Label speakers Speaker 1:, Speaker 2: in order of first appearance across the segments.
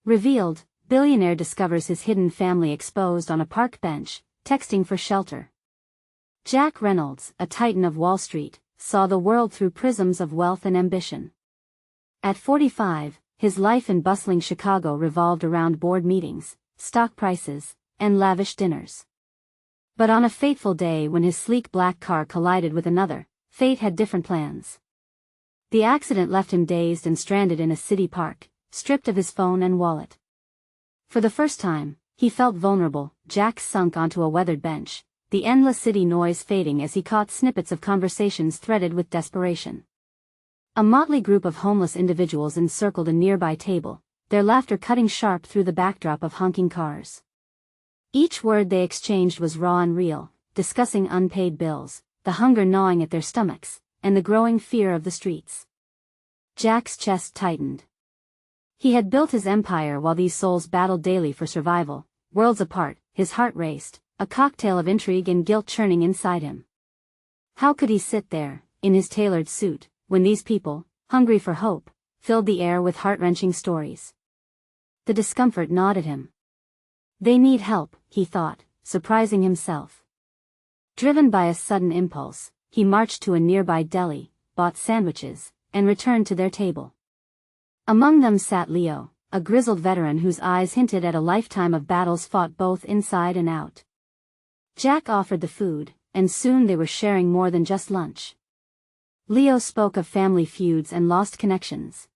Speaker 1: Revealed, Billionaire discovers his hidden family exposed on a park bench, texting for shelter. Jack Reynolds, a titan of Wall Street, saw the world through prisms of wealth and ambition. At 45, his life in bustling Chicago revolved around board meetings, stock prices, and lavish dinners. But on a fateful day when his sleek black car collided with another, fate had different plans. The accident left him dazed and stranded in a city park, stripped of his phone and wallet. For the first time, he felt vulnerable. Jack sunk onto a weathered bench, the endless city noise fading as he caught snippets of conversations threaded with desperation. A motley group of homeless individuals encircled a nearby table, their laughter cutting sharp through the backdrop of honking cars. Each word they exchanged was raw and real, discussing unpaid bills, the hunger gnawing at their stomachs, and the growing fear of the streets. Jack's chest tightened. He had built his empire while these souls battled daily for survival, worlds apart. His heart raced, a cocktail of intrigue and guilt churning inside him. How could he sit there, in his tailored suit, when these people, hungry for hope, filled the air with heart-wrenching stories? The discomfort gnawed at him. They need help, he thought, surprising himself. Driven by a sudden impulse, he marched to a nearby deli, bought sandwiches, and returned to their table. Among them sat Leo, a grizzled veteran whose eyes hinted at a lifetime of battles fought both inside and out. Jack offered the food, and soon they were sharing more than just lunch. Leo spoke of family feuds and lost connections.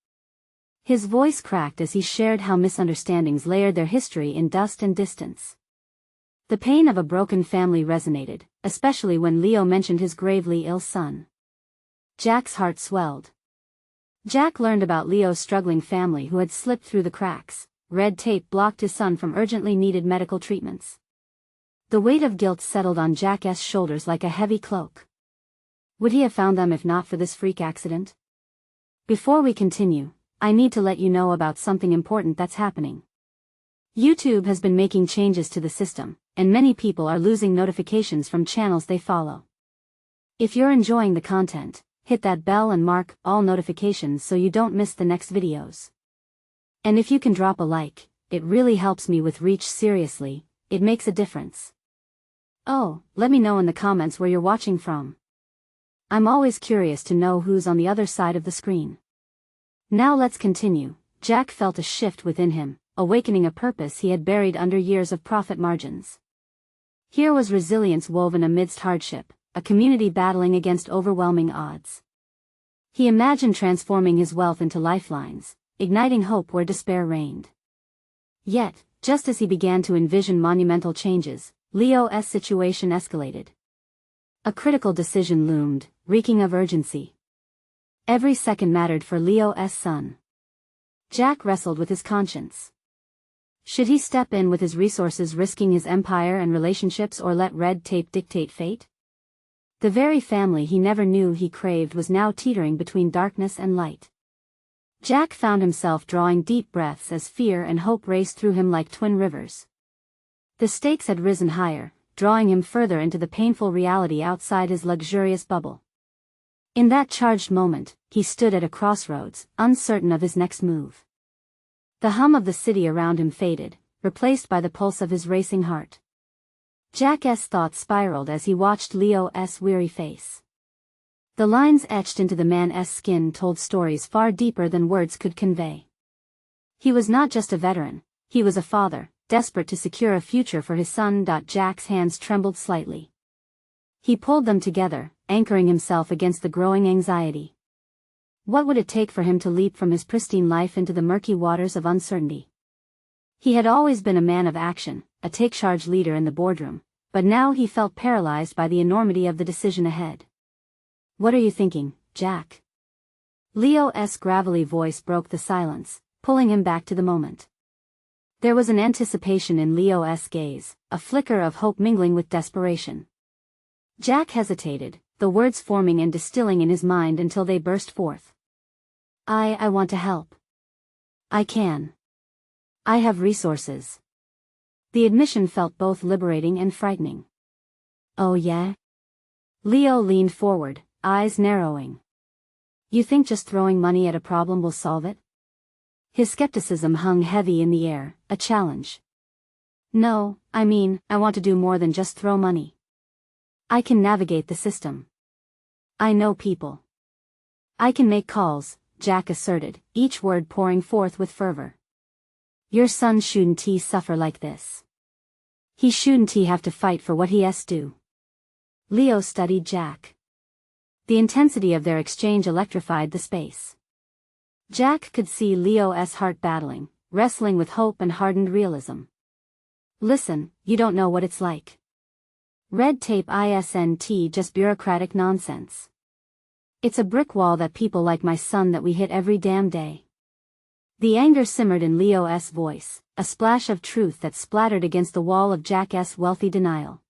Speaker 1: His voice cracked as he shared how misunderstandings layered their history in dust and distance. The pain of a broken family resonated, especially when Leo mentioned his gravely ill son. Jack's heart swelled. Jack learned about Leo's struggling family who had slipped through the cracks. Red tape blocked his son from urgently needed medical treatments. The weight of guilt settled on Jack's shoulders like a heavy cloak. Would he have found them if not for this freak accident? Before we continue, I need to let you know about something important that's happening. YouTube has been making changes to the system, and many people are losing notifications from channels they follow. If you're enjoying the content, hit that bell and mark all notifications so you don't miss the next videos. And if you can drop a like, it really helps me with reach. Seriously, it makes a difference. Oh, let me know in the comments where you're watching from. I'm always curious to know who's on the other side of the screen. Now let's continue. Jack felt a shift within him, awakening a purpose he had buried under years of profit margins. Here was resilience woven amidst hardship, a community battling against overwhelming odds. He imagined transforming his wealth into lifelines, igniting hope where despair reigned. Yet, just as he began to envision monumental changes, Leo's situation escalated. A critical decision loomed, reeking of urgency. Every second mattered for Leo's son. Jack wrestled with his conscience. Should he step in with his resources, risking his empire and relationships, or let red tape dictate fate? The very family he never knew he craved was now teetering between darkness and light. Jack found himself drawing deep breaths as fear and hope raced through him like twin rivers. The stakes had risen higher, drawing him further into the painful reality outside his luxurious bubble. In that charged moment, he stood at a crossroads, uncertain of his next move. The hum of the city around him faded, replaced by the pulse of his racing heart. Jack's thoughts spiraled as he watched Leo's weary face. The lines etched into the man's skin told stories far deeper than words could convey. He was not just a veteran, he was a father, desperate to secure a future for his son. Jack's hands trembled slightly. He pulled them together, anchoring himself against the growing anxiety. What would it take for him to leap from his pristine life into the murky waters of uncertainty? He had always been a man of action, a take-charge leader in the boardroom, but now he felt paralyzed by the enormity of the decision ahead. What are you thinking, Jack? Leo's gravelly voice broke the silence, pulling him back to the moment. There was an anticipation in Leo's gaze, a flicker of hope mingling with desperation. Jack hesitated, the words forming and distilling in his mind until they burst forth. I want to help. I can. I have resources. The admission felt both liberating and frightening. Oh yeah? Leo leaned forward, eyes narrowing. You think just throwing money at a problem will solve it? His skepticism hung heavy in the air, a challenge. No, I mean, I want to do more than just throw money. I can navigate the system. I know people. I can make calls, Jack asserted, each word pouring forth with fervor. Your son shouldn't he suffer like this. He shouldn't he have to fight for what he has do. Leo studied Jack. The intensity of their exchange electrified the space. Jack could see Leo's heart battling, wrestling with hope and hardened realism. Listen, you don't know what it's like. Red tape isn't just bureaucratic nonsense. It's a brick wall that people like my son that we hit every damn day. The anger simmered in Leo's voice, a splash of truth that splattered against the wall of Jack's wealthy denial.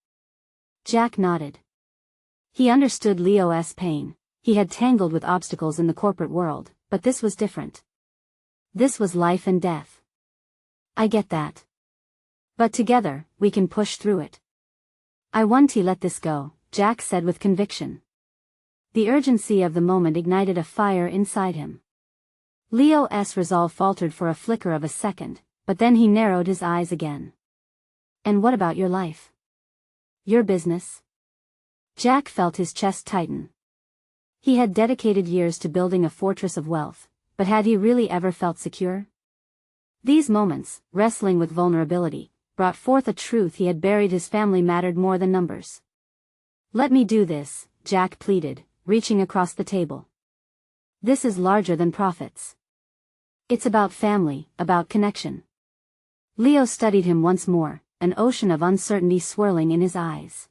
Speaker 1: Jack nodded. He understood Leo's pain. He had tangled with obstacles in the corporate world, but this was different. This was life and death. I get that. But together, we can push through it. I want to let this go, Jack said with conviction. The urgency of the moment ignited a fire inside him. Leo's resolve faltered for a flicker of a second, but then he narrowed his eyes again. And what about your life? Your business? Jack felt his chest tighten. He had dedicated years to building a fortress of wealth, but had he really ever felt secure? These moments, wrestling with vulnerability, brought forth a truth he had buried. His family mattered more than numbers. Let me do this, Jack pleaded, reaching across the table. This is larger than profits. It's about family, about connection. Leo studied him once more, an ocean of uncertainty swirling in his eyes.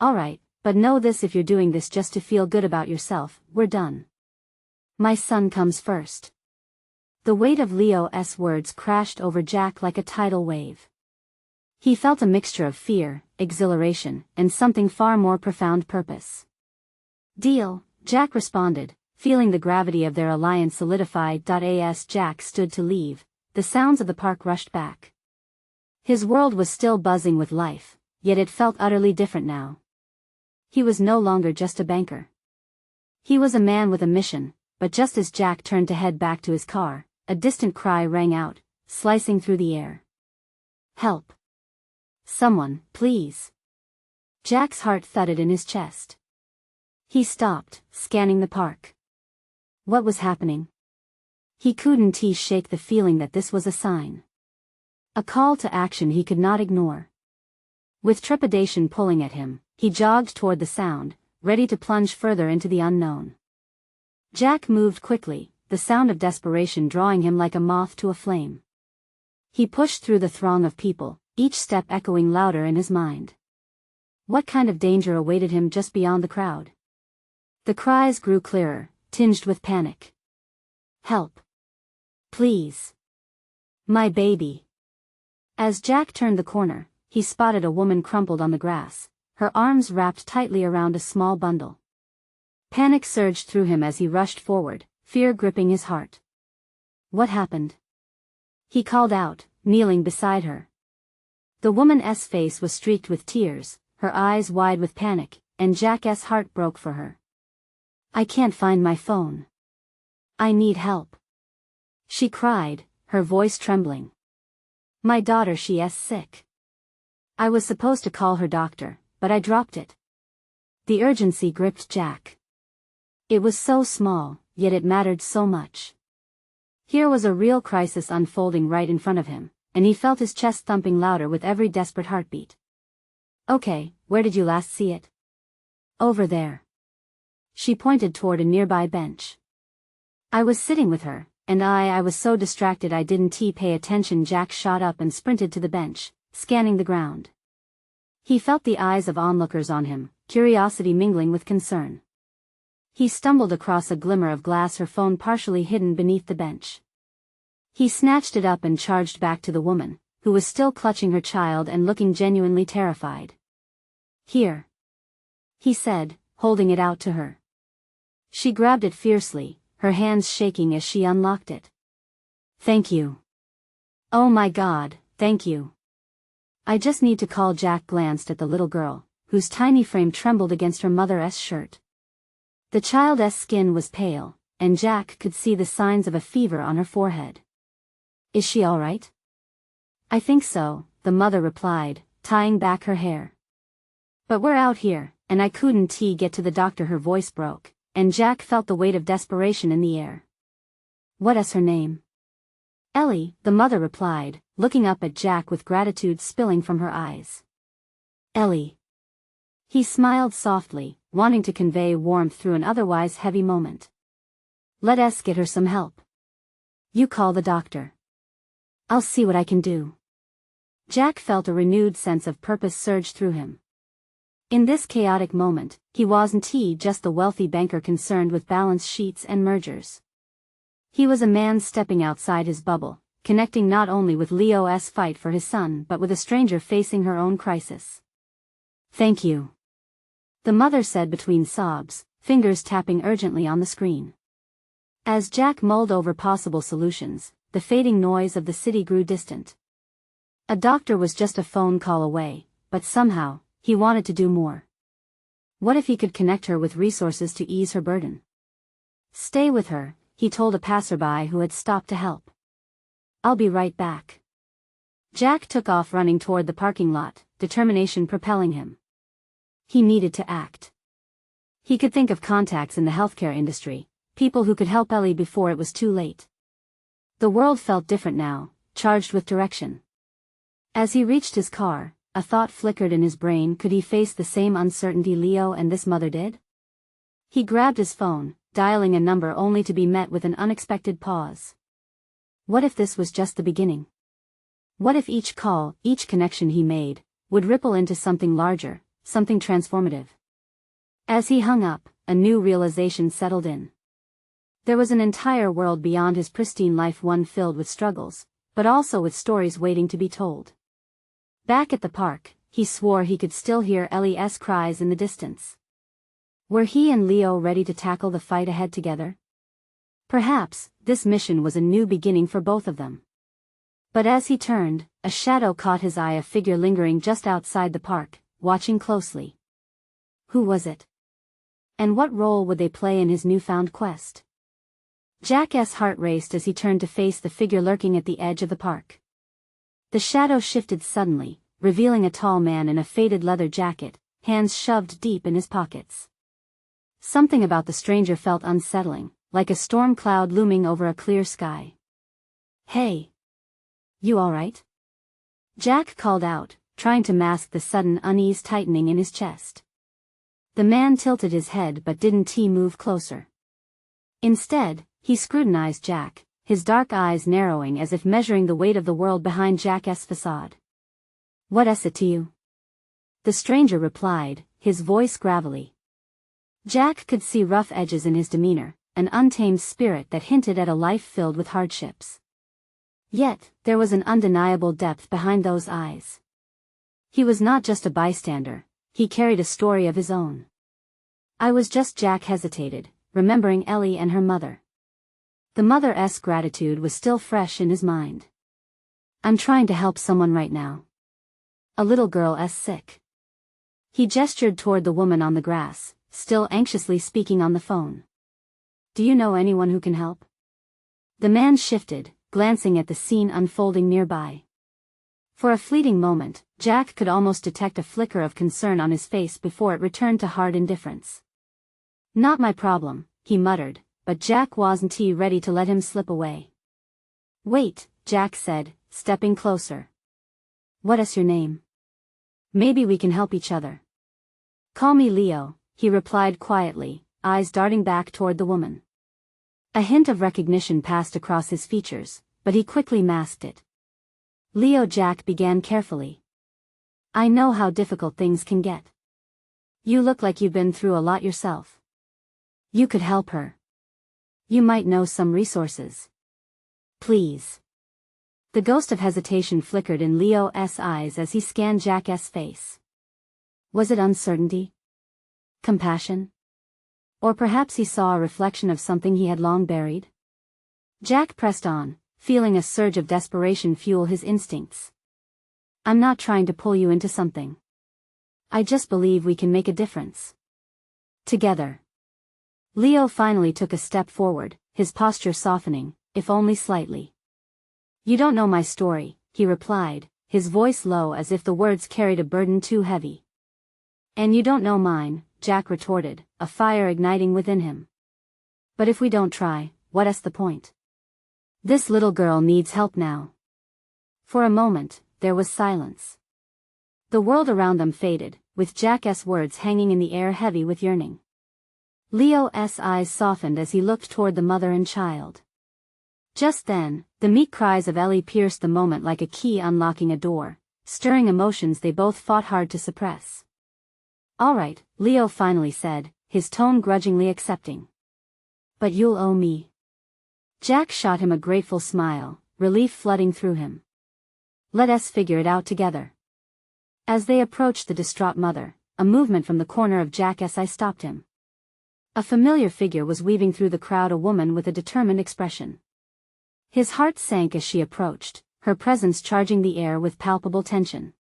Speaker 1: All right, but know this: if you're doing this just to feel good about yourself, we're done. My son comes first. The weight of Leo's words crashed over Jack like a tidal wave. He felt a mixture of fear, exhilaration, and something far more profound: purpose. Deal, Jack responded, feeling the gravity of their alliance solidified. As Jack stood to leave, the sounds of the park rushed back. His world was still buzzing with life, yet it felt utterly different now. He was no longer just a banker. He was a man with a mission, but just as Jack turned to head back to his car, a distant cry rang out, slicing through the air. Help! Someone, please! Jack's heart thudded in his chest. He stopped, scanning the park. What was happening? He couldn't shake the feeling that this was a sign. A call to action he could not ignore. With trepidation pulling at him, he jogged toward the sound, ready to plunge further into the unknown. Jack moved quickly, the sound of desperation drawing him like a moth to a flame. He pushed through the throng of people, each step echoing louder in his mind. What kind of danger awaited him just beyond the crowd? The cries grew clearer, tinged with panic. Help! Please! My baby! As Jack turned the corner, he spotted a woman crumpled on the grass, her arms wrapped tightly around a small bundle. Panic surged through him as he rushed forward, fear gripping his heart. What happened? He called out, kneeling beside her. The woman's face was streaked with tears, her eyes wide with panic, and Jack's heart broke for her. I can't find my phone. I need help. She cried, her voice trembling. My daughter, she's sick. I was supposed to call her doctor, but I dropped it. The urgency gripped Jack. It was so small, yet it mattered so much. Here was a real crisis unfolding right in front of him, and he felt his chest thumping louder with every desperate heartbeat. Okay, where did you last see it? Over there. She pointed toward a nearby bench. I was sitting with her, and I was so distracted I didn't pay attention. Jack shot up and sprinted to the bench, scanning the ground. He felt the eyes of onlookers on him, curiosity mingling with concern. He stumbled across a glimmer of glass, her phone partially hidden beneath the bench. He snatched it up and charged back to the woman, who was still clutching her child and looking genuinely terrified. Here, he said, holding it out to her. She grabbed it fiercely, her hands shaking as she unlocked it. Thank you. Oh my God, thank you. I just need to call. Jack glanced at the little girl, whose tiny frame trembled against her mother's shirt. The child's skin was pale, and Jack could see the signs of a fever on her forehead. Is she all right? I think so, the mother replied, tying back her hair. But we're out here, and I couldn't get to the doctor. Her voice broke, and Jack felt the weight of desperation in the air. What's her name? Ellie, the mother replied, looking up at Jack with gratitude spilling from her eyes. Ellie. He smiled softly, wanting to convey warmth through an otherwise heavy moment. Let us get her some help. You call the doctor. I'll see what I can do. Jack felt a renewed sense of purpose surge through him. In this chaotic moment, he wasn't just the wealthy banker concerned with balance sheets and mergers. He was a man stepping outside his bubble, connecting not only with Leo's fight for his son but with a stranger facing her own crisis. Thank you. The mother said between sobs, fingers tapping urgently on the screen. As Jack mulled over possible solutions, the fading noise of the city grew distant. A doctor was just a phone call away, but somehow, he wanted to do more. What if he could connect her with resources to ease her burden? Stay with her, he told a passerby who had stopped to help. I'll be right back. Jack took off running toward the parking lot, determination propelling him. He needed to act. He could think of contacts in the healthcare industry, people who could help Ellie before it was too late. The world felt different now, charged with direction. As he reached his car, a thought flickered in his brain. Could he face the same uncertainty Leo and this mother did? He grabbed his phone, dialing a number only to be met with an unexpected pause. What if this was just the beginning? What if each call, each connection he made, would ripple into something larger, something transformative? As he hung up, a new realization settled in. There was an entire world beyond his pristine life, one filled with struggles, but also with stories waiting to be told. Back at the park, he swore he could still hear Ellie's cries in the distance. Were he and Leo ready to tackle the fight ahead together? Perhaps, this mission was a new beginning for both of them. But as he turned, a shadow caught his eye, a figure lingering just outside the park, watching closely. Who was it? And what role would they play in his newfound quest? Jack's heart raced as he turned to face the figure lurking at the edge of the park. The shadow shifted suddenly, revealing a tall man in a faded leather jacket, hands shoved deep in his pockets. Something about the stranger felt unsettling, like a storm cloud looming over a clear sky. Hey! You all right? Jack called out, trying to mask the sudden unease tightening in his chest. The man tilted his head but didn't move closer. Instead, he scrutinized Jack, his dark eyes narrowing as if measuring the weight of the world behind Jack's facade. What's it to you? The stranger replied, his voice gravelly. Jack could see rough edges in his demeanor, an untamed spirit that hinted at a life filled with hardships. Yet, there was an undeniable depth behind those eyes. He was not just a bystander, he carried a story of his own. Jack hesitated, remembering Ellie and her mother. The mother's gratitude was still fresh in his mind. I'm trying to help someone right now. A little girl's sick. He gestured toward the woman on the grass, still anxiously speaking on the phone. Do you know anyone who can help? The man shifted, glancing at the scene unfolding nearby. For a fleeting moment, Jack could almost detect a flicker of concern on his face before it returned to hard indifference. Not my problem, he muttered, but Jack wasn't ready to let him slip away. Wait, Jack said, stepping closer. What's your name? Maybe we can help each other. Call me Leo, he replied quietly, eyes darting back toward the woman. A hint of recognition passed across his features, but he quickly masked it. Leo, Jack began carefully. I know how difficult things can get. You look like you've been through a lot yourself. You could help her. You might know some resources. Please. The ghost of hesitation flickered in Leo's eyes as he scanned Jack's face. Was it uncertainty? Compassion? Or perhaps he saw a reflection of something he had long buried? Jack pressed on, feeling a surge of desperation fuel his instincts. I'm not trying to pull you into something. I just believe we can make a difference. Together. Leo finally took a step forward, his posture softening, if only slightly. You don't know my story, he replied, his voice low as if the words carried a burden too heavy. And you don't know mine, Jack retorted, a fire igniting within him. But if we don't try, what's the point? This little girl needs help now. For a moment, there was silence. The world around them faded, with Jack's words hanging in the air heavy with yearning. Leo's eyes softened as he looked toward the mother and child. Just then, the meek cries of Ellie pierced the moment like a key unlocking a door, stirring emotions they both fought hard to suppress. All right, Leo finally said, his tone grudgingly accepting. But you'll owe me. Jack shot him a grateful smile, relief flooding through him. Let us figure it out together. As they approached the distraught mother, a movement from the corner of Jack's eye stopped him. A familiar figure was weaving through the crowd, a woman with a determined expression. His heart sank as she approached, her presence charging the air with palpable tension.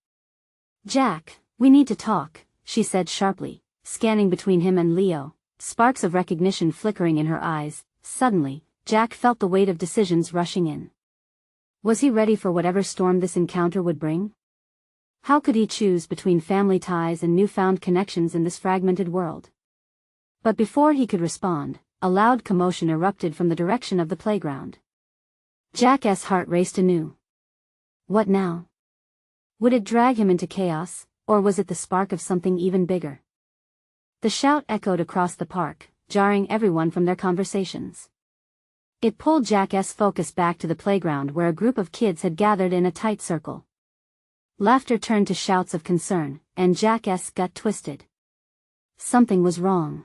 Speaker 1: Jack, we need to talk, she said sharply, scanning between him and Leo, sparks of recognition flickering in her eyes. Suddenly, Jack felt the weight of decisions rushing in. Was he ready for whatever storm this encounter would bring? How could he choose between family ties and newfound connections in this fragmented world? But before he could respond, a loud commotion erupted from the direction of the playground. Jack's heart raced anew. What now? Would it drag him into chaos, or was it the spark of something even bigger? The shout echoed across the park, jarring everyone from their conversations. It pulled Jack's focus back to the playground where a group of kids had gathered in a tight circle. Laughter turned to shouts of concern, and Jack's gut twisted. Something was wrong.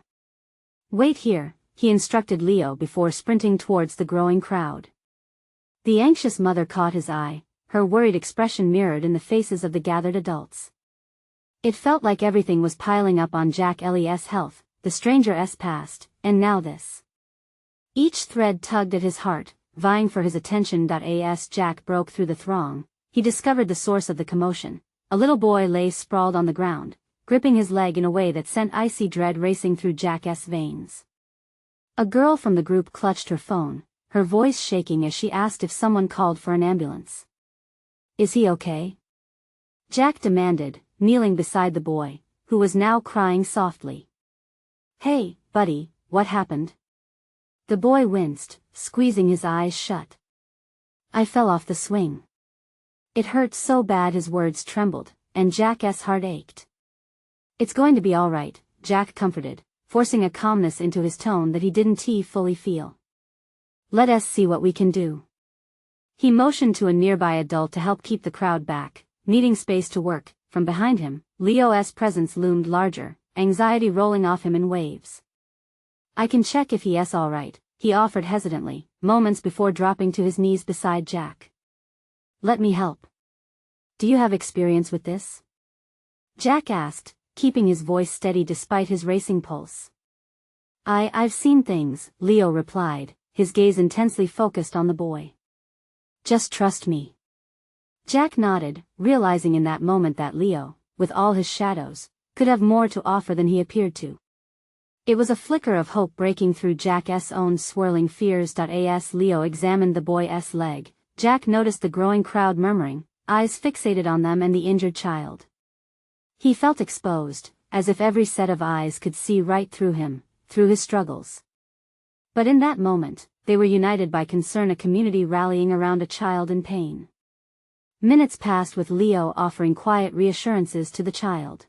Speaker 1: Wait here, he instructed Leo before sprinting towards the growing crowd. The anxious mother caught his eye, her worried expression mirrored in the faces of the gathered adults. It felt like everything was piling up on Jack's health, the stranger's past, and now this. Each thread tugged at his heart, vying for his attention. As Jack broke through the throng, he discovered the source of the commotion. A little boy lay sprawled on the ground, gripping his leg in a way that sent icy dread racing through Jack's veins. A girl from the group clutched her phone, her voice shaking as she asked if someone called for an ambulance. Is he okay? Jack demanded, kneeling beside the boy, who was now crying softly. Hey, buddy, what happened? The boy winced, squeezing his eyes shut. I fell off the swing. It hurt so bad his words trembled, and Jack's heart ached. It's going to be all right, Jack comforted, forcing a calmness into his tone that he didn't fully feel. Let us see what we can do. He motioned to a nearby adult to help keep the crowd back, needing space to work. From behind him, Leo's presence loomed larger, anxiety rolling off him in waves. I can check if he's all right, he offered hesitantly, moments before dropping to his knees beside Jack. Let me help. Do you have experience with this? Jack asked, keeping his voice steady despite his racing pulse. I've seen things, Leo replied, his gaze intensely focused on the boy. Just trust me. Jack nodded, realizing in that moment that Leo, with all his shadows, could have more to offer than he appeared to. It was a flicker of hope breaking through Jack's own swirling fears. As Leo examined the boy's leg, Jack noticed the growing crowd murmuring, eyes fixated on them and the injured child. He felt exposed, as if every set of eyes could see right through him, through his struggles. But in that moment, they were united by concern, a community rallying around a child in pain. Minutes passed with Leo offering quiet reassurances to the child.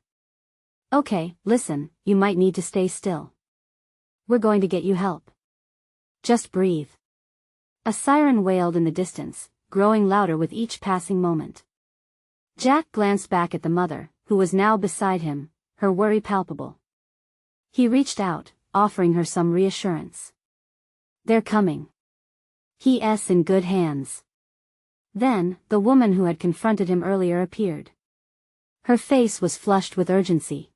Speaker 1: Okay, listen, you might need to stay still. We're going to get you help. Just breathe. A siren wailed in the distance, growing louder with each passing moment. Jack glanced back at the mother, who was now beside him, her worry palpable. He reached out, offering her some reassurance. They're coming. He's in good hands. Then, the woman who had confronted him earlier appeared. Her face was flushed with urgency.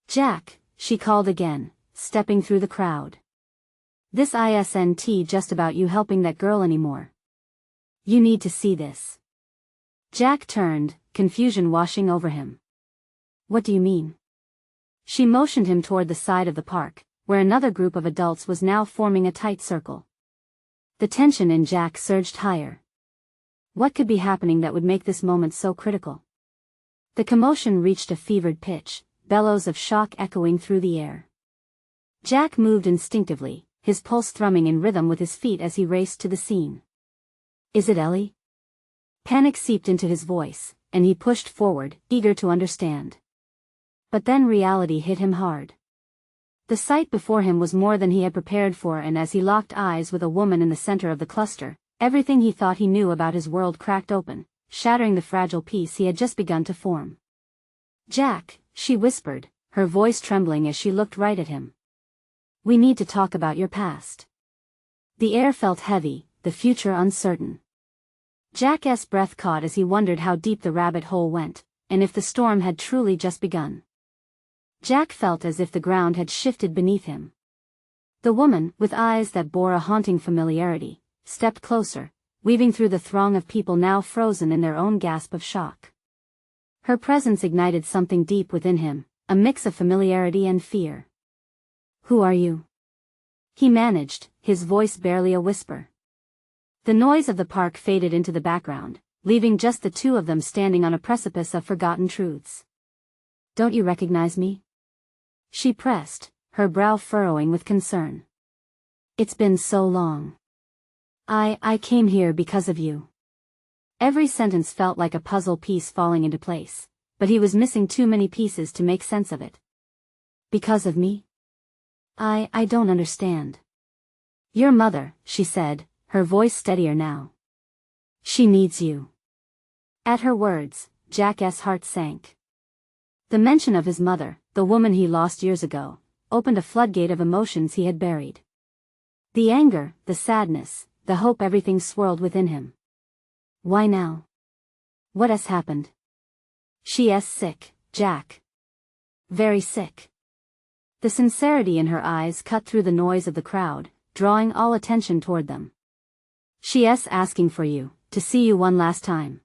Speaker 1: Jack, she called again, stepping through the crowd. This isn't just about you helping that girl anymore. You need to see this. Jack turned, confusion washing over him. What do you mean? She motioned him toward the side of the park, where another group of adults was now forming a tight circle. The tension in Jack surged higher. What could be happening that would make this moment so critical? The commotion reached a fevered pitch, bellows of shock echoing through the air. Jack moved instinctively, his pulse thrumming in rhythm with his feet as he raced to the scene. Is it Ellie? Panic seeped into his voice, and he pushed forward, eager to understand. But then reality hit him hard. The sight before him was more than he had prepared for, and as he locked eyes with a woman in the center of the cluster, everything he thought he knew about his world cracked open, shattering the fragile peace he had just begun to form. Jack, she whispered, her voice trembling as she looked right at him. We need to talk about your past. The air felt heavy, the future uncertain. Jack's breath caught as he wondered how deep the rabbit hole went, and if the storm had truly just begun. Jack felt as if the ground had shifted beneath him. The woman, with eyes that bore a haunting familiarity, stepped closer, weaving through the throng of people now frozen in their own gasp of shock. Her presence ignited something deep within him, a mix of familiarity and fear. Who are you? He managed, his voice barely a whisper. The noise of the park faded into the background, leaving just the two of them standing on a precipice of forgotten truths. Don't you recognize me? She pressed, her brow furrowing with concern. It's been so long. I came here because of you. Every sentence felt like a puzzle piece falling into place, but he was missing too many pieces to make sense of it. Because of me? I don't understand. Your mother, she said, her voice steadier now. She needs you. At her words, Jack's heart sank. The mention of his mother, the woman he lost years ago, opened a floodgate of emotions he had buried. The anger, the sadness, the hope, everything swirled within him. Why now? What has happened? She's sick, Jack. Very sick. The sincerity in her eyes cut through the noise of the crowd, drawing all attention toward them. She's asking for you, to see you one last time.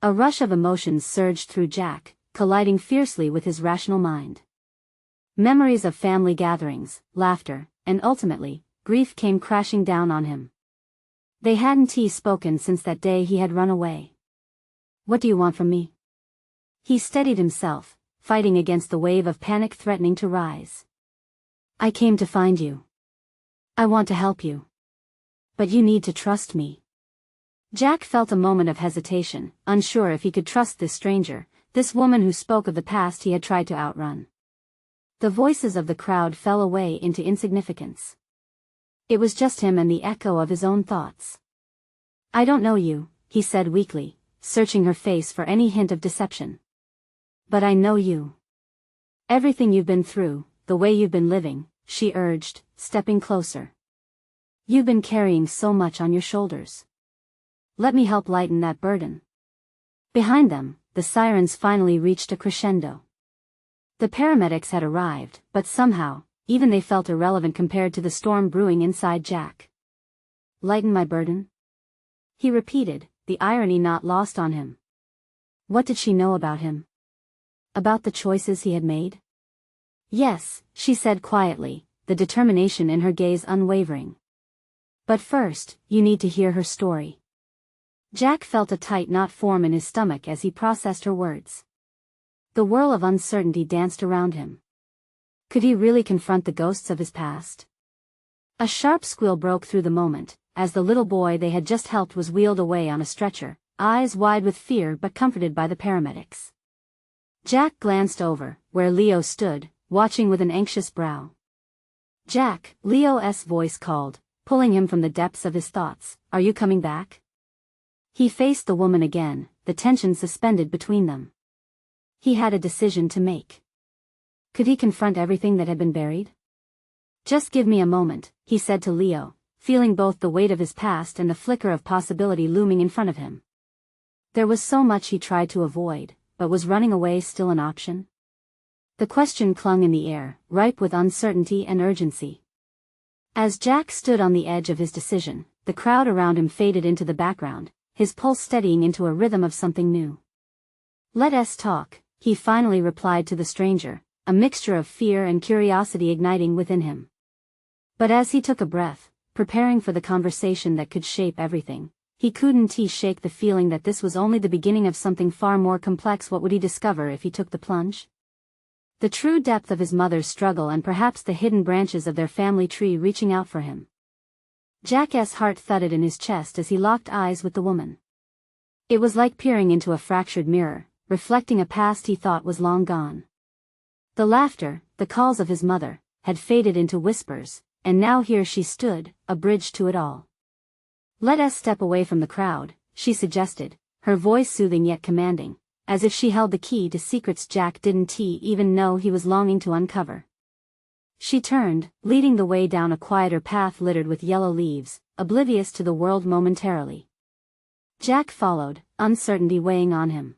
Speaker 1: A rush of emotions surged through Jack, colliding fiercely with his rational mind. Memories of family gatherings, laughter, and ultimately, grief came crashing down on him. They hadn't spoken since that day he had run away. What do you want from me? He steadied himself, fighting against the wave of panic threatening to rise. I came to find you. I want to help you. But you need to trust me. Jack felt a moment of hesitation, unsure if he could trust this stranger, this woman who spoke of the past he had tried to outrun. The voices of the crowd fell away into insignificance. It was just him and the echo of his own thoughts. I don't know you, he said weakly, searching her face for any hint of deception. But I know you. Everything you've been through, the way you've been living, she urged, stepping closer. You've been carrying so much on your shoulders. Let me help lighten that burden. Behind them, the sirens finally reached a crescendo. The paramedics had arrived, but somehow, even they felt irrelevant compared to the storm brewing inside Jack. Lighten my burden? He repeated, the irony not lost on him. What did she know about him? About the choices he had made? Yes, she said quietly, the determination in her gaze unwavering. But first, you need to hear her story. Jack felt a tight knot form in his stomach as he processed her words. The whirl of uncertainty danced around him. Could he really confront the ghosts of his past? A sharp squeal broke through the moment, as the little boy they had just helped was wheeled away on a stretcher, eyes wide with fear but comforted by the paramedics. Jack glanced over, where Leo stood, watching with an anxious brow. Jack, Leo's voice called, pulling him from the depths of his thoughts, are you coming back? He faced the woman again, the tension suspended between them. He had a decision to make. Could he confront everything that had been buried? Just give me a moment, he said to Leo, feeling both the weight of his past and the flicker of possibility looming in front of him. There was so much he tried to avoid, but was running away still an option? The question clung in the air, ripe with uncertainty and urgency. As Jack stood on the edge of his decision, the crowd around him faded into the background, his pulse steadying into a rhythm of something new. Let us talk, he finally replied to the stranger, a mixture of fear and curiosity igniting within him. But as he took a breath, preparing for the conversation that could shape everything, he couldn't shake the feeling that this was only the beginning of something far more complex. What would he discover if he took the plunge? The true depth of his mother's struggle, and perhaps the hidden branches of their family tree reaching out for him. Jack's heart thudded in his chest as he locked eyes with the woman. It was like peering into a fractured mirror, reflecting a past he thought was long gone. The laughter, the calls of his mother, had faded into whispers, and now here she stood, a bridge to it all. "Let us step away from the crowd," she suggested, her voice soothing yet commanding, as if she held the key to secrets Jack didn't even know he was longing to uncover. She turned, leading the way down a quieter path littered with yellow leaves, oblivious to the world momentarily. Jack followed, uncertainty weighing on him.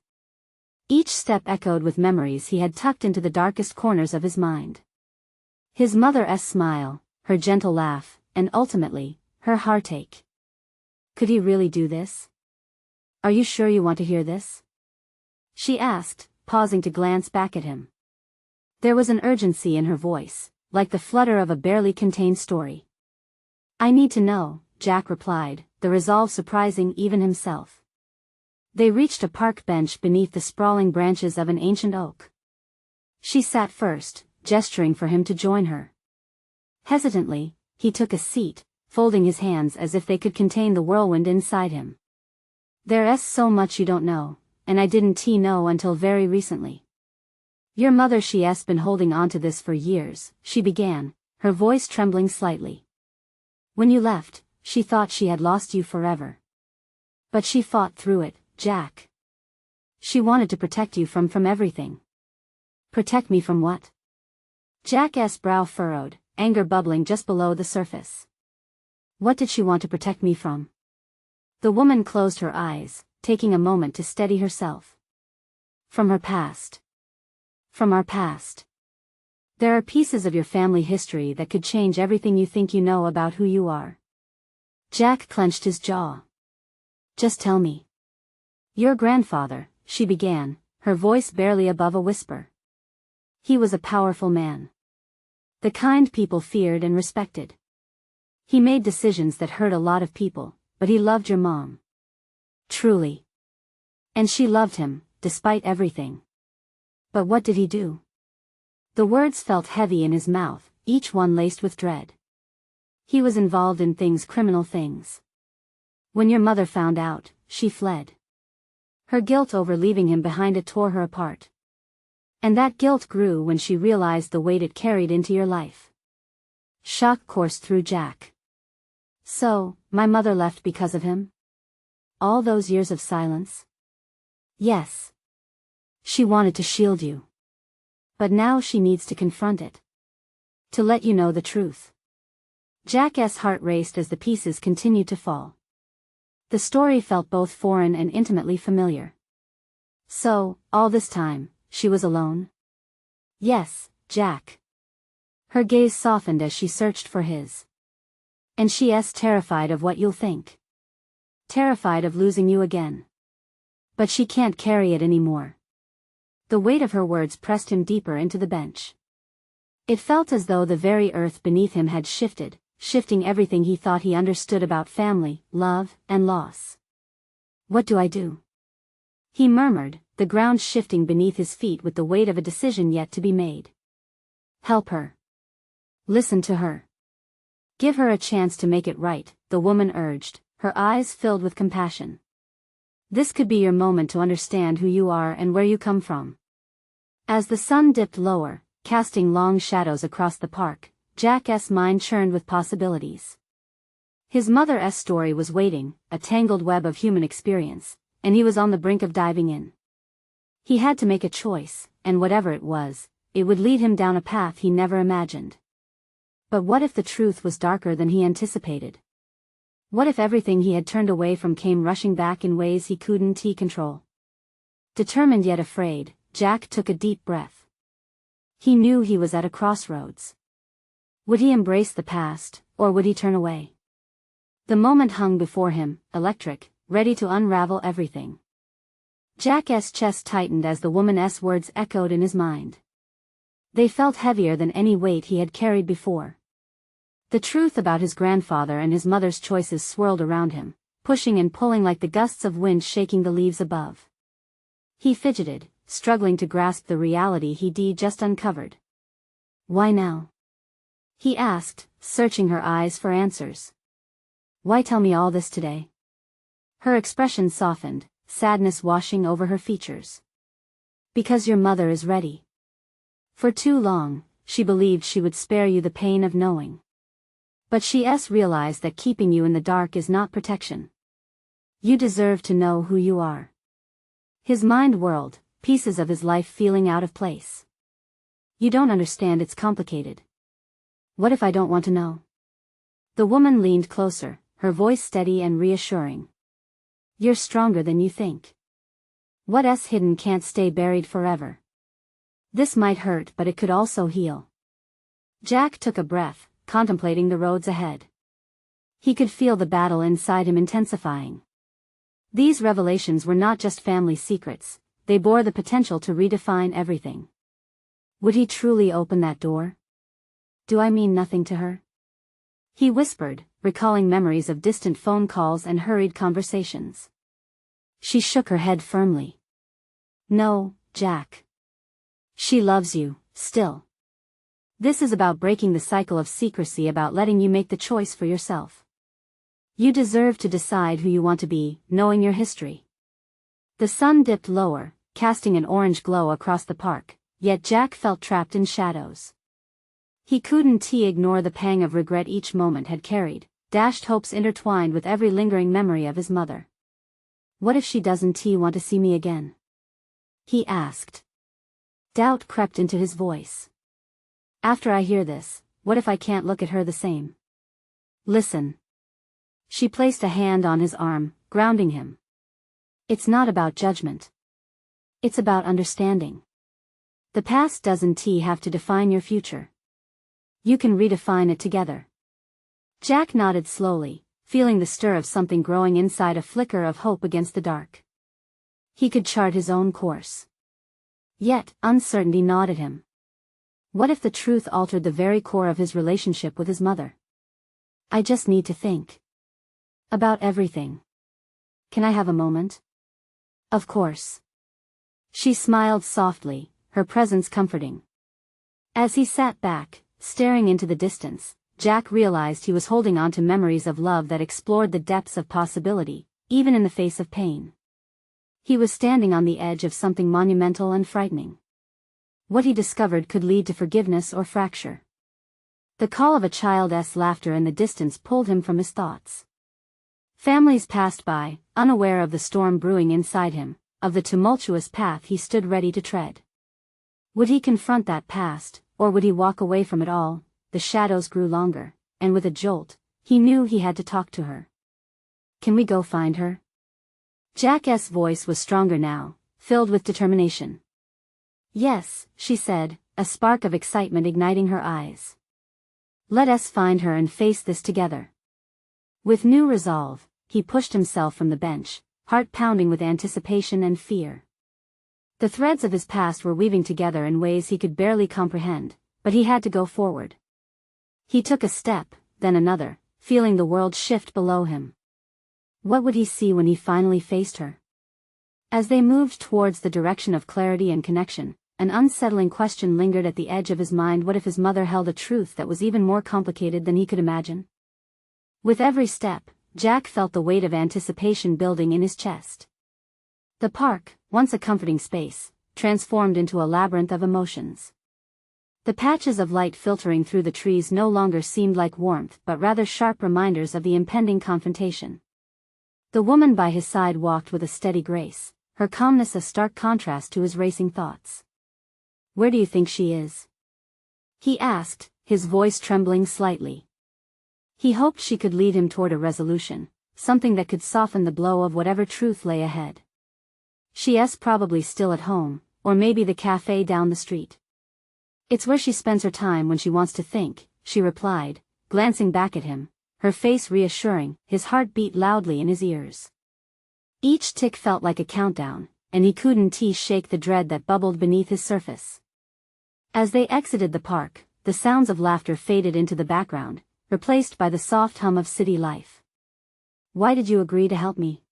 Speaker 1: Each step echoed with memories he had tucked into the darkest corners of his mind. His mother's smile, her gentle laugh, and ultimately, her heartache. Could he really do this? "Are you sure you want to hear this?" she asked, pausing to glance back at him. There was an urgency in her voice, like the flutter of a barely contained story. "I need to know," Jack replied, the resolve surprising even himself. They reached a park bench beneath the sprawling branches of an ancient oak. She sat first, gesturing for him to join her. Hesitantly, he took a seat, folding his hands as if they could contain the whirlwind inside him. "There's so much you don't know, and I didn't know until very recently. Your mother, she's been holding on to this for years," she began, her voice trembling slightly. "When you left, she thought she had lost you forever. But she fought through it, Jack. She wanted to protect you from everything." "Protect me from what?" Jack's brow furrowed, anger bubbling just below the surface. "What did she want to protect me from?" The woman closed her eyes, taking a moment to steady herself. "From her past. From our past. There are pieces of your family history that could change everything you think you know about who you are." Jack clenched his jaw. "Just tell me." "Your grandfather," she began, her voice barely above a whisper. "He was a powerful man. The kind people feared and respected. He made decisions that hurt a lot of people, but he loved your mom. Truly. And she loved him, despite everything. But what did he do?" The words felt heavy in his mouth, each one laced with dread. "He was involved in things, criminal things. When your mother found out, she fled. Her guilt over leaving him behind it tore her apart. And that guilt grew when she realized the weight it carried into your life." Shock coursed through Jack. "So, my mother left because of him? All those years of silence?" "Yes. She wanted to shield you. But now she needs to confront it. To let you know the truth." Jack's heart raced as the pieces continued to fall. The story felt both foreign and intimately familiar. "So, all this time, she was alone?" "Yes, Jack." Her gaze softened as she searched for his. "And she's terrified of what you'll think. Terrified of losing you again. But she can't carry it anymore." The weight of her words pressed him deeper into the bench. It felt as though the very earth beneath him had shifted, shifting everything he thought he understood about family, love, and loss. "What do I do?" he murmured, the ground shifting beneath his feet with the weight of a decision yet to be made. "Help her. Listen to her. Give her a chance to make it right," the woman urged, her eyes filled with compassion. "This could be your moment to understand who you are and where you come from." As the sun dipped lower, casting long shadows across the park, Jack's mind churned with possibilities. His mother's story was waiting, a tangled web of human experience, and he was on the brink of diving in. He had to make a choice, and whatever it was, it would lead him down a path he never imagined. But what if the truth was darker than he anticipated? What if everything he had turned away from came rushing back in ways he couldn't control? Determined yet afraid, Jack took a deep breath. He knew he was at a crossroads. Would he embrace the past, or would he turn away? The moment hung before him, electric, ready to unravel everything. Jack's chest tightened as the woman's words echoed in his mind. They felt heavier than any weight he had carried before. The truth about his grandfather and his mother's choices swirled around him, pushing and pulling like the gusts of wind shaking the leaves above. He fidgeted, struggling to grasp the reality he'd just uncovered. "Why now?" he asked, searching her eyes for answers. "Why tell me all this today?" Her expression softened, sadness washing over her features. "Because your mother is ready. For too long, she believed she would spare you the pain of knowing. But she's realized that keeping you in the dark is not protection. You deserve to know who you are." His mind whirled, pieces of his life feeling out of place. "You don't understand, it's complicated." "What if I don't want to know?" The woman leaned closer, her voice steady and reassuring. "You're stronger than you think. What's hidden can't stay buried forever. This might hurt, but it could also heal." Jack took a breath, contemplating the roads ahead. He could feel the battle inside him intensifying. These revelations were not just family secrets, they bore the potential to redefine everything. Would he truly open that door? "Do I mean nothing to her?" he whispered, recalling memories of distant phone calls and hurried conversations. She shook her head firmly. "No, Jack. She loves you, still. This is about breaking the cycle of secrecy, about letting you make the choice for yourself. You deserve to decide who you want to be, knowing your history." The sun dipped lower, casting an orange glow across the park, yet Jack felt trapped in shadows. He couldn't ignore the pang of regret each moment had carried, dashed hopes intertwined with every lingering memory of his mother. "What if she doesn't want to see me again?" he asked. Doubt crept into his voice. "After I hear this, what if I can't look at her the same?" "Listen." She placed a hand on his arm, grounding him. "It's not about judgment. It's about understanding. The past doesn't have to define your future. You can redefine it together." Jack nodded slowly, feeling the stir of something growing inside, a flicker of hope against the dark. He could chart his own course. Yet, uncertainty gnawed at him. What if the truth altered the very core of his relationship with his mother? "I just need to think about everything. Can I have a moment?" "Of course." She smiled softly, her presence comforting. As he sat back, staring into the distance, Jack realized he was holding on to memories of love that explored the depths of possibility, even in the face of pain. He was standing on the edge of something monumental and frightening. What he discovered could lead to forgiveness or fracture. The call of a child's laughter in the distance pulled him from his thoughts. Families passed by, unaware of the storm brewing inside him, of the tumultuous path he stood ready to tread. Would he confront that past, or would he walk away from it all? The shadows grew longer, and with a jolt, he knew he had to talk to her. "Can we go find her?" Jack's voice was stronger now, filled with determination. "Yes," she said, a spark of excitement igniting her eyes. "Let us find her and face this together." With new resolve, he pushed himself from the bench, heart pounding with anticipation and fear. The threads of his past were weaving together in ways he could barely comprehend, but he had to go forward. He took a step, then another, feeling the world shift below him. What would he see when he finally faced her? As they moved towards the direction of clarity and connection, an unsettling question lingered at the edge of his mind. What if his mother held a truth that was even more complicated than he could imagine? With every step, Jack felt the weight of anticipation building in his chest. The park, once a comforting space, transformed into a labyrinth of emotions. The patches of light filtering through the trees no longer seemed like warmth but rather sharp reminders of the impending confrontation. The woman by his side walked with a steady grace, her calmness a stark contrast to his racing thoughts. "Where do you think she is?" he asked, his voice trembling slightly. He hoped she could lead him toward a resolution, something that could soften the blow of whatever truth lay ahead. "She's probably still at home, or maybe the cafe down the street. It's where she spends her time when she wants to think," she replied, glancing back at him, her face reassuring, his heart beat loudly in his ears. Each tick felt like a countdown, and he couldn't shake the dread that bubbled beneath his surface. As they exited the park, the sounds of laughter faded into the background, replaced by the soft hum of city life. Why did you agree to help me?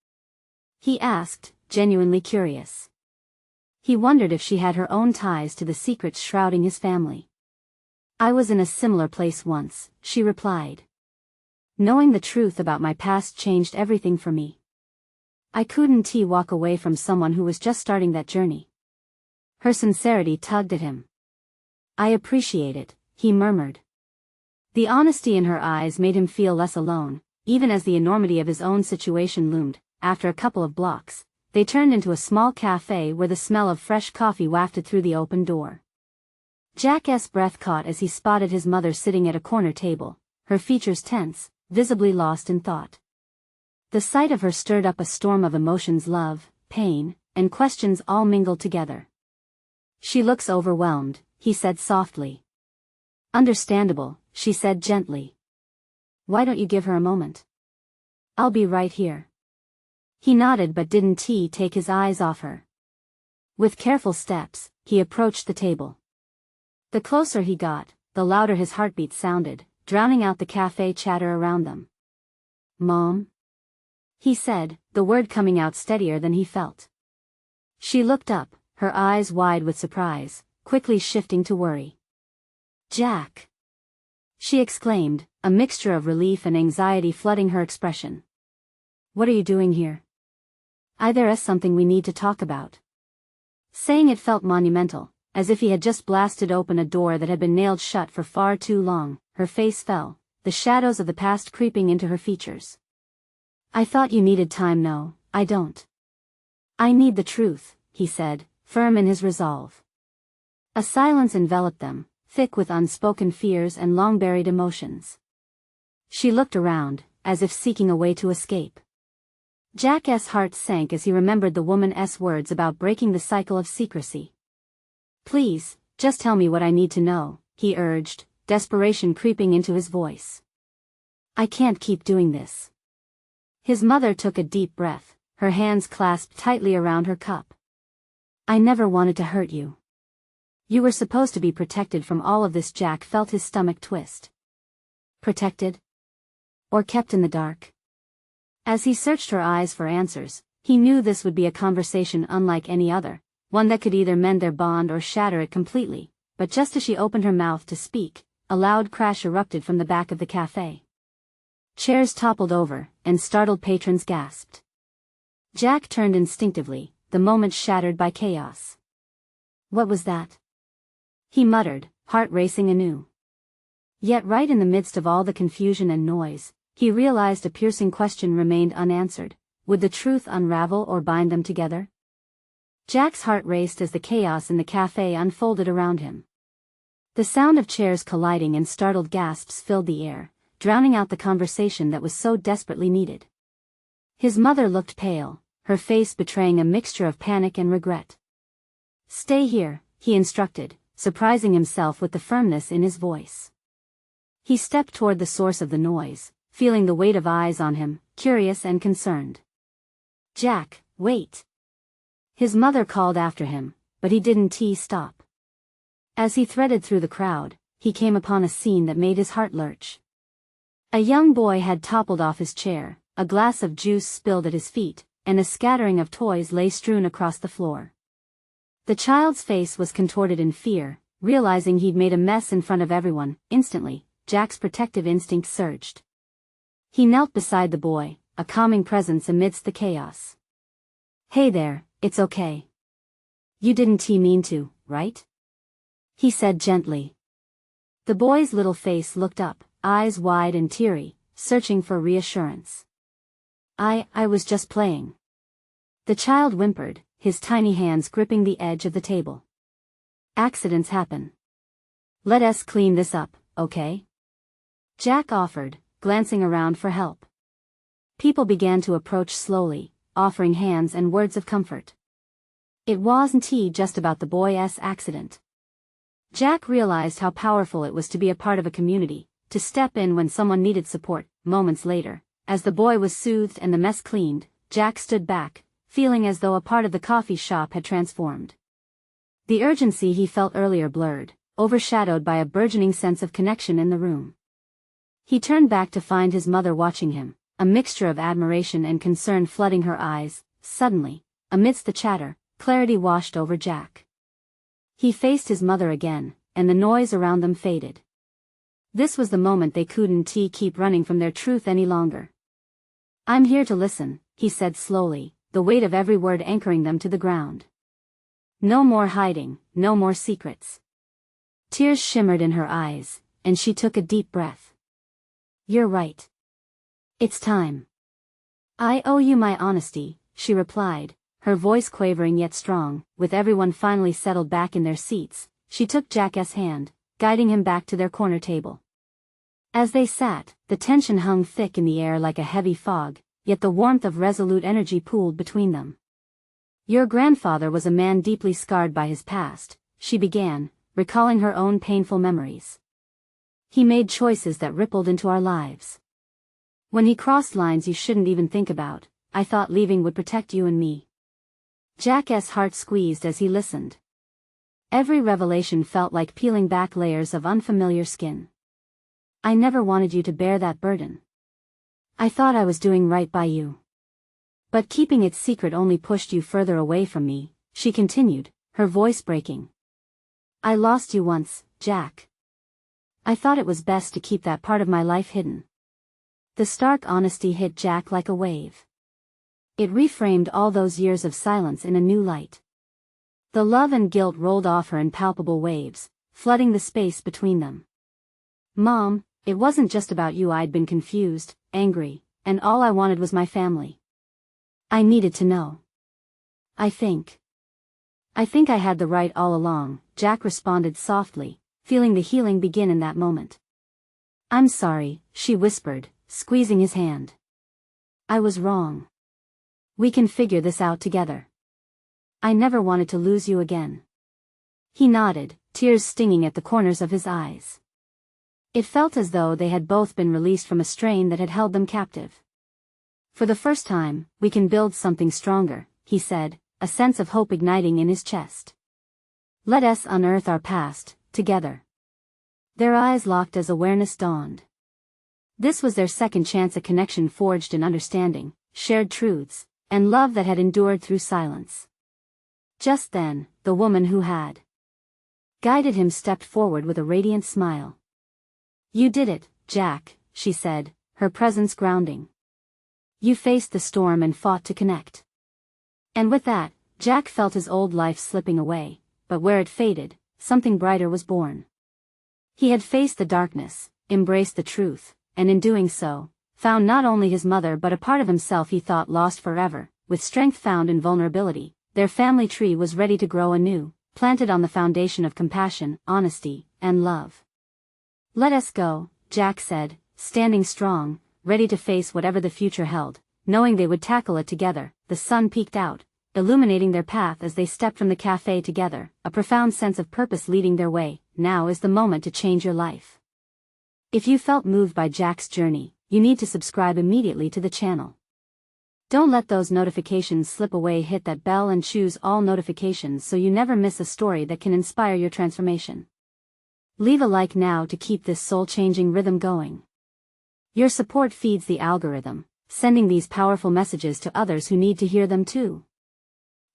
Speaker 1: He asked, genuinely curious. He wondered if she had her own ties to the secrets shrouding his family. I was in a similar place once, she replied. Knowing the truth about my past changed everything for me. I couldn't walk away from someone who was just starting that journey. Her sincerity tugged at him. I appreciate it, he murmured. The honesty in her eyes made him feel less alone, even as the enormity of his own situation loomed. After a couple of blocks, they turned into a small cafe where the smell of fresh coffee wafted through the open door. Jack's breath caught as he spotted his mother sitting at a corner table, her features tense, visibly lost in thought. The sight of her stirred up a storm of emotions: love, pain, and questions all mingled together. She looks overwhelmed, he said softly. Understandable, she said gently. Why don't you give her a moment? I'll be right here. He nodded but didn't take his eyes off her. With careful steps, he approached the table. The closer he got, the louder his heartbeat sounded, drowning out the cafe chatter around them. Mom? He said, the word coming out steadier than he felt. She looked up, her eyes wide with surprise, quickly shifting to worry. Jack! She exclaimed, a mixture of relief and anxiety flooding her expression. What are you doing here? There's something we need to talk about. Saying it felt monumental, as if he had just blasted open a door that had been nailed shut for far too long. Her face fell, the shadows of the past creeping into her features. I thought you needed time. No, I don't. I need the truth, he said, firm in his resolve. A silence enveloped them, thick with unspoken fears and long-buried emotions. She looked around, as if seeking a way to escape. Jack's heart sank as he remembered the woman's words about breaking the cycle of secrecy. Please, just tell me what I need to know, he urged, desperation creeping into his voice. I can't keep doing this. His mother took a deep breath, her hands clasped tightly around her cup. I never wanted to hurt you. You were supposed to be protected from all of this. Jack felt his stomach twist. Protected? Or kept in the dark? As he searched her eyes for answers, he knew this would be a conversation unlike any other, one that could either mend their bond or shatter it completely. But just as she opened her mouth to speak, a loud crash erupted from the back of the cafe. Chairs toppled over, and startled patrons gasped. Jack turned instinctively, the moment shattered by chaos. What was that? He muttered, heart racing anew. Yet right in the midst of all the confusion and noise, he realized a piercing question remained unanswered. Would the truth unravel or bind them together? Jack's heart raced as the chaos in the cafe unfolded around him. The sound of chairs colliding and startled gasps filled the air, drowning out the conversation that was so desperately needed. His mother looked pale, her face betraying a mixture of panic and regret. Stay here, he instructed, surprising himself with the firmness in his voice. He stepped toward the source of the noise, feeling the weight of eyes on him, curious and concerned. Jack, wait! His mother called after him, but he didn't stop. As he threaded through the crowd, he came upon a scene that made his heart lurch. A young boy had toppled off his chair, a glass of juice spilled at his feet, and a scattering of toys lay strewn across the floor. The child's face was contorted in fear, realizing he'd made a mess in front of everyone. Instantly, Jack's protective instinct surged. He knelt beside the boy, a calming presence amidst the chaos. Hey there, it's okay. You didn't mean to, right? He said gently. The boy's little face looked up, eyes wide and teary, searching for reassurance. I was just playing. The child whimpered, his tiny hands gripping the edge of the table. Accidents happen. Let us clean this up, okay? Jack offered, glancing around for help. People began to approach slowly, offering hands and words of comfort. It wasn't just about the boy's accident. Jack realized how powerful it was to be a part of a community, to step in when someone needed support. Moments later, as the boy was soothed and the mess cleaned, Jack stood back, feeling as though a part of the coffee shop had transformed. The urgency he felt earlier blurred, overshadowed by a burgeoning sense of connection in the room. He turned back to find his mother watching him, a mixture of admiration and concern flooding her eyes. Suddenly, amidst the chatter, clarity washed over Jack. He faced his mother again, and the noise around them faded. This was the moment they couldn't keep running from their truth any longer. "I'm here to listen," he said slowly, the weight of every word anchoring them to the ground. "No more hiding, no more secrets." Tears shimmered in her eyes, and she took a deep breath. "You're right. It's time. I owe you my honesty," she replied, her voice quavering yet strong. With everyone finally settled back in their seats, she took Jack's hand, guiding him back to their corner table. As they sat, the tension hung thick in the air like a heavy fog, yet the warmth of resolute energy pooled between them. "Your grandfather was a man deeply scarred by his past," she began, recalling her own painful memories. "He made choices that rippled into our lives. When he crossed lines you shouldn't even think about, I thought leaving would protect you and me." Jack's heart squeezed as he listened. Every revelation felt like peeling back layers of unfamiliar skin. "I never wanted you to bear that burden. I thought I was doing right by you. But keeping it secret only pushed you further away from me," she continued, her voice breaking. "I lost you once, Jack. I thought it was best to keep that part of my life hidden." The stark honesty hit Jack like a wave. It reframed all those years of silence in a new light. The love and guilt rolled off her in palpable waves, flooding the space between them. "Mom, it wasn't just about you. I'd been confused, angry, and all I wanted was my family. I needed to know. I think I had the right all along," Jack responded softly, feeling the healing begin in that moment. "I'm sorry," she whispered, squeezing his hand. "I was wrong. We can figure this out together. I never wanted to lose you again." He nodded, tears stinging at the corners of his eyes. It felt as though they had both been released from a strain that had held them captive. "For the first time, we can build something stronger," he said, a sense of hope igniting in his chest. "Let us unearth our past, together." Their eyes locked as awareness dawned. This was their second chance at connection forged in understanding, shared truths, and love that had endured through silence. Just then, the woman who had guided him stepped forward with a radiant smile. "You did it, Jack," she said, her presence grounding. "You faced the storm and fought to connect." And with that, Jack felt his old life slipping away, but where it faded, something brighter was born. He had faced the darkness, embraced the truth, and in doing so, found not only his mother but a part of himself he thought lost forever. With strength found in vulnerability, their family tree was ready to grow anew, planted on the foundation of compassion, honesty, and love. "Let us go," Jack said, standing strong, ready to face whatever the future held, knowing they would tackle it together. The sun peeked out, illuminating their path as they stepped from the cafe together, a profound sense of purpose leading their way. Now is the moment to change your life. If you felt moved by Jack's journey, you need to subscribe immediately to the channel. Don't let those notifications slip away. Hit that bell and choose all notifications so you never miss a story that can inspire your transformation. Leave a like now to keep this soul-changing rhythm going. Your support feeds the algorithm, sending these powerful messages to others who need to hear them too.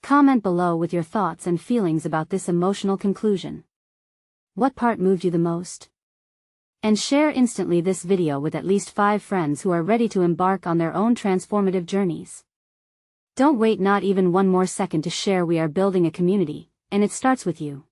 Speaker 1: Comment below with your thoughts and feelings about this emotional conclusion. What part moved you the most? And share instantly this video with at least 5 friends who are ready to embark on their own transformative journeys. Don't wait not even one more second to share. We are building a community, and it starts with you.